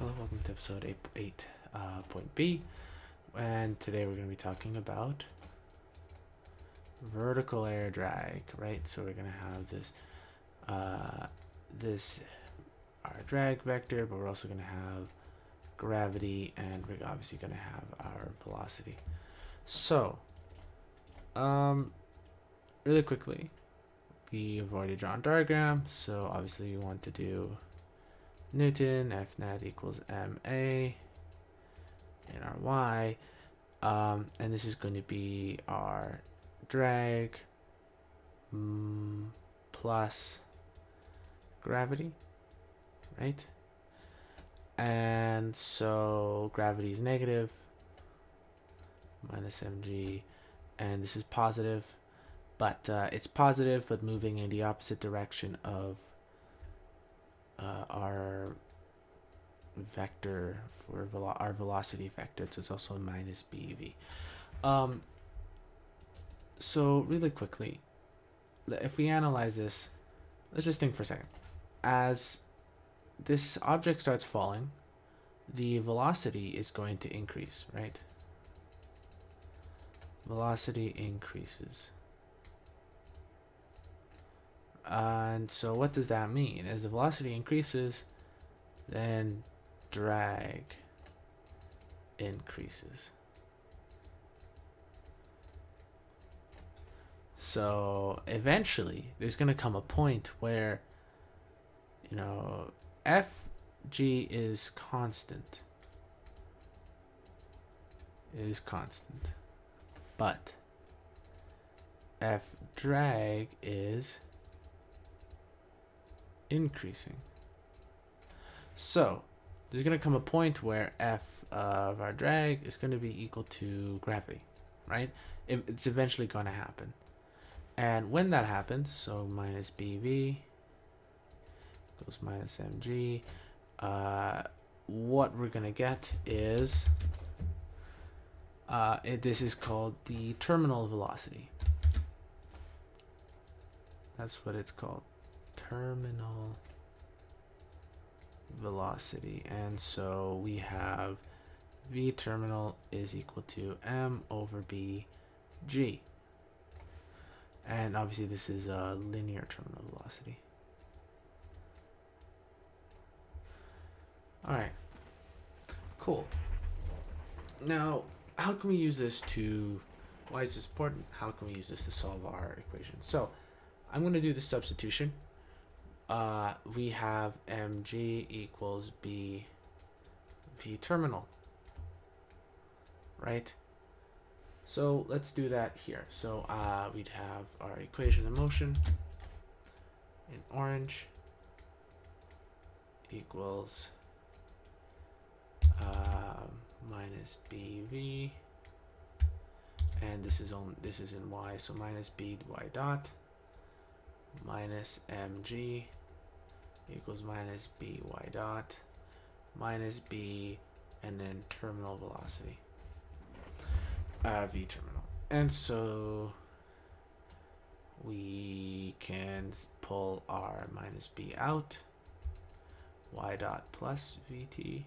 Hello, welcome to episode 8, point B, and today we're going to be talking about vertical air drag, right? So we're going to have this our drag vector, but we're also going to have gravity, and we're obviously going to have our velocity. So, really quickly, we've already drawn a diagram, so obviously we want to do Newton, F net equals ma in our y, and this is going to be our drag plus gravity, right? And so gravity is negative, minus mg, and this is positive, but it's positive but moving in the opposite direction of our vector for our velocity vector, so it's also minus bv. So really quickly, if we analyze this, let's just think for a second. As this object starts falling, the velocity is going to increase, right? Velocity increases. And so what does that mean? As the velocity increases, then drag increases. So eventually there's going to come a point where, Fg is constant. But F drag is increasing. So there's going to come a point where F of our drag is going to be equal to gravity, right? It's eventually going to happen. And when that happens, so minus BV equals minus mg, what we're going to get is, this is called the terminal velocity. That's what it's called, terminal velocity. And so we have V terminal is equal to m over bg. And obviously this is a linear terminal velocity. Alright, cool. Now, how can we use this to, why is this important? How can we use this to solve our equation? So, I'm going to do the substitution. We have mg equals b v terminal, right? So let's do that here. So we'd have our equation of motion in orange equals minus bv, and this is in y, so minus b y dot minus mg equals minus by dot minus b, and then terminal velocity, v terminal. And so we can pull our minus b out, y dot plus vt,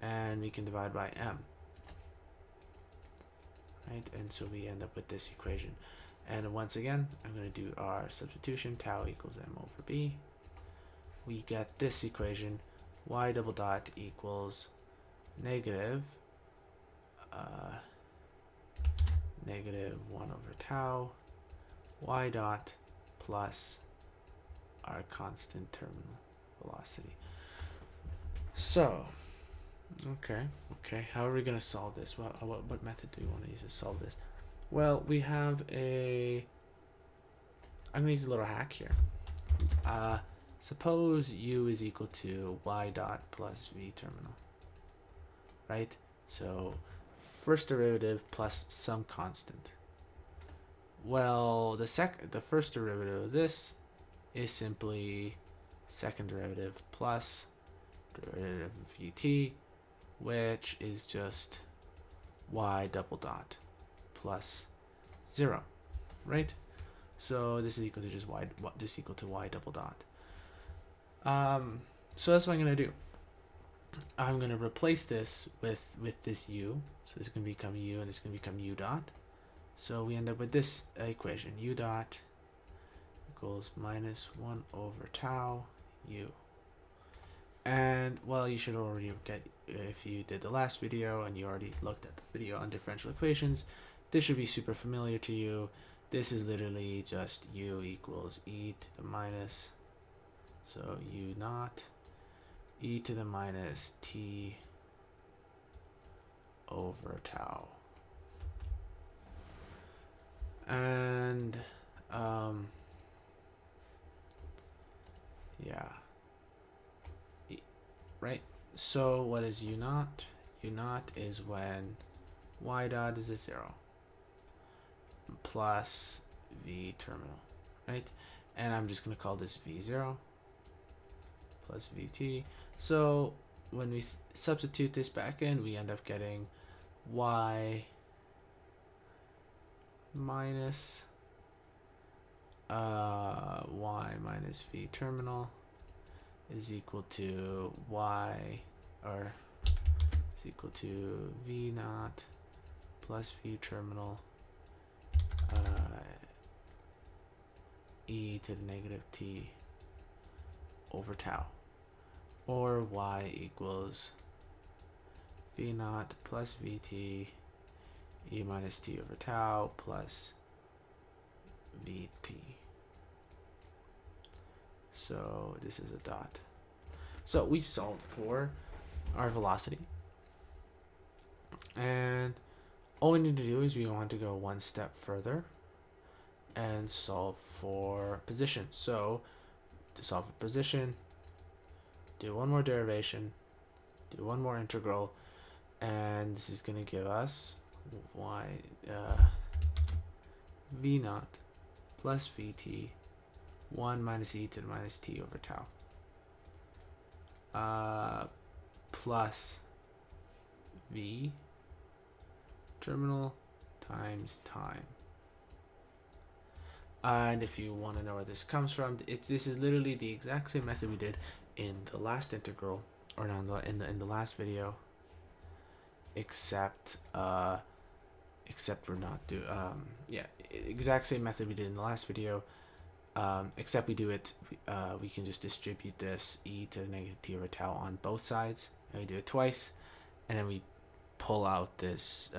and we can divide by m, right? And so we end up with this equation. And once again, I'm going to do our substitution, tau equals m over b. We get this equation, y double dot equals negative 1 over tau, y dot plus our constant terminal velocity. So, okay, how are we going to solve this? What method do we want to use to solve this? Well, we have I'm going to use a little hack here. Suppose u is equal to y dot plus v terminal, right? So first derivative plus some constant. Well, the first derivative of this is simply second derivative plus derivative of vt, which is just y double dot plus 0, right? So this is equal to just y double dot. So that's what I'm going to do. I'm going to replace this with this u. So this is going to become u, and this is going to become u dot. So we end up with this equation. U dot equals minus 1 over tau u. And, well, you should already get, if you did the last video and you already looked at the video on differential equations, this should be super familiar to you. This is literally just u equals e to the minus, so u naught, e to the minus t over tau. And, yeah. Right? So what is u naught? U naught is when y dot is a 0 plus v terminal, right? And I'm just going to call this v0 plus vt. So when we substitute this back in, we end up getting y minus y minus v terminal is equal to y, or is equal to v naught plus v terminal e to the negative t over tau, or y equals v naught plus vt e minus t over tau plus vt. So this is a dot. So we've solved for our velocity, and all we need to do is we want to go one step further and solve for position. So to solve for position, do one more derivation, do one more integral, and this is going to give us y v naught plus vt 1 minus e to the minus t over tau plus v terminal times time. And if you want to know where this comes from, this is literally the exact same method we did in the last integral, or no, in the last video, except we're not exact same method we did in the last video, except we do it, we can just distribute this e to the negative t over tau on both sides, and we do it twice, and then we pull out this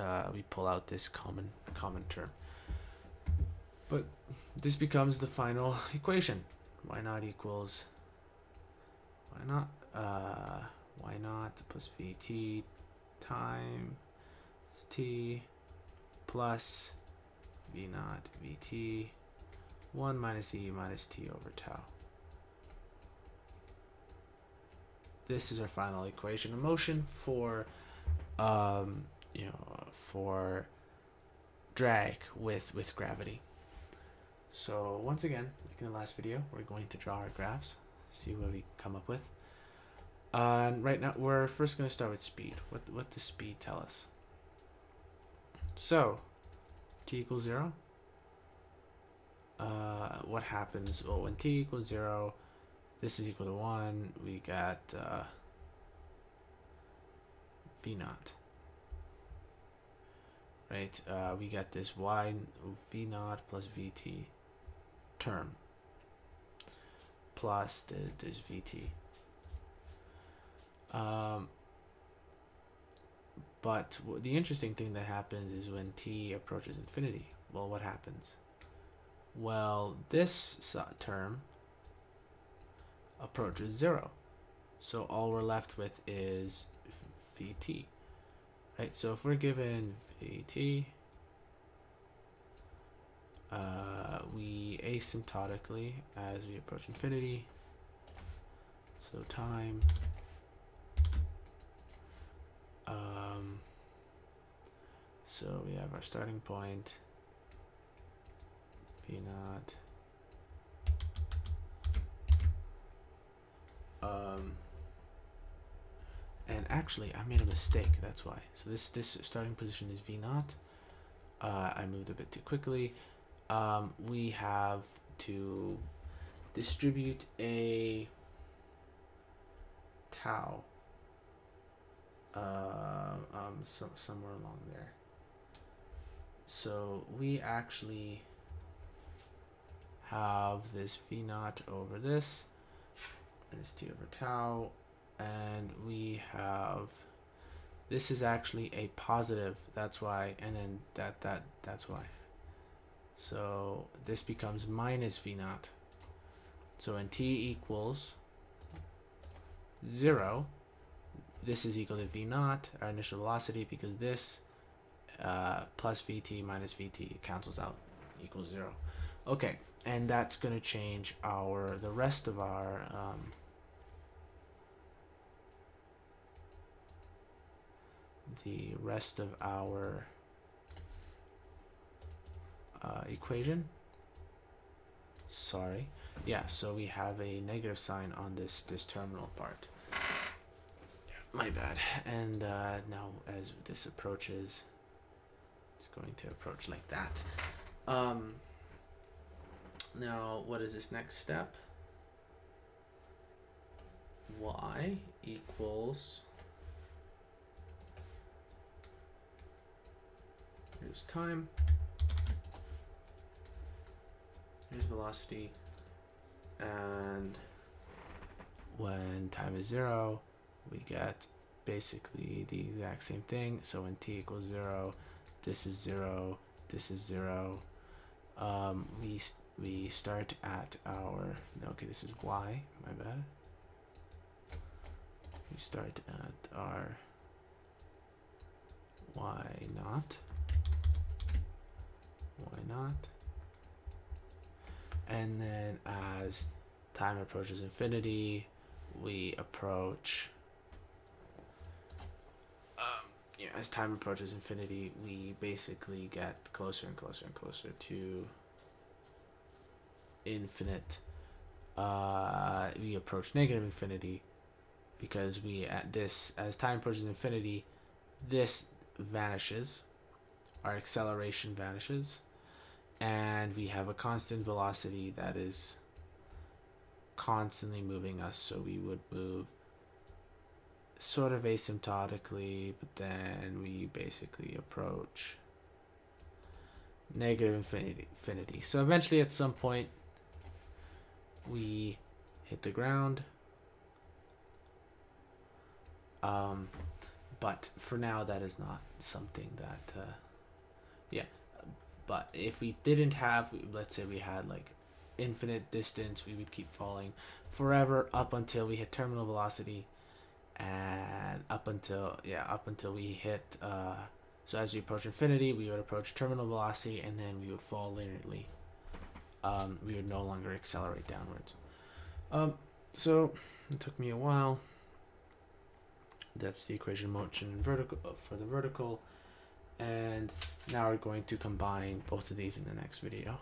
common term. But this becomes the final equation. Y naught equals y naught plus vt times t plus v naught vt 1 minus e minus t over tau. This is our final equation of motion for for drag with gravity. So once again, like in the last video, we're going to draw our graphs, see what we come up with. And right now, we're first going to start with speed. What does speed tell us? So t equals 0. What happens? Well, when t equals 0, this is equal to 1. We got v naught. Right? We got this y v naught plus vt term plus this vt. But the interesting thing that happens is when t approaches infinity. Well, what happens? Well, this term approaches 0. So all we're left with is vt. Right? So if we're given vt, we asymptotically, as we approach infinity, so time, so we have our starting point, v naught, and actually I made a mistake, that's why. So this starting position is v naught. I moved a bit too quickly. We have to distribute a tau, somewhere along there. So we actually have this v naught over this, minus t over tau, and we have, this is actually a positive, that's why, and then that's why. So this becomes minus v naught. So when t equals 0, this is equal to v naught, our initial velocity, because this plus vt minus vt cancels out, equals 0. Okay, and that's going to change the rest of our equation. Sorry. Yeah, so we have a negative sign on this terminal part. My bad. And now as this approaches, it's going to approach like that. Now, what is this next step? Y equals, here's time, here's velocity, and when time is 0, we get basically the exact same thing. So when t equals 0, this is 0, this is 0. We start at our, no, okay, this is y, my bad. We start at our y naught, and then as time approaches infinity, we approach, as time approaches infinity, we basically get closer and closer and closer to infinite. We approach negative infinity, because we, at this, as time approaches infinity, this vanishes, our acceleration vanishes, and we have a constant velocity that is constantly moving us. So we would move sort of asymptotically, but then we basically approach negative infinity. So eventually at some point we hit the ground. But for now, that is not something that, but if we didn't have, let's say we had like infinite distance, we would keep falling forever up until we hit terminal velocity, and up until we hit, so as we approach infinity, we would approach terminal velocity, and then we would fall linearly. We would no longer accelerate downwards. So it took me a while. That's the equation motion vertical for the vertical, and now we're going to combine both of these in the next video.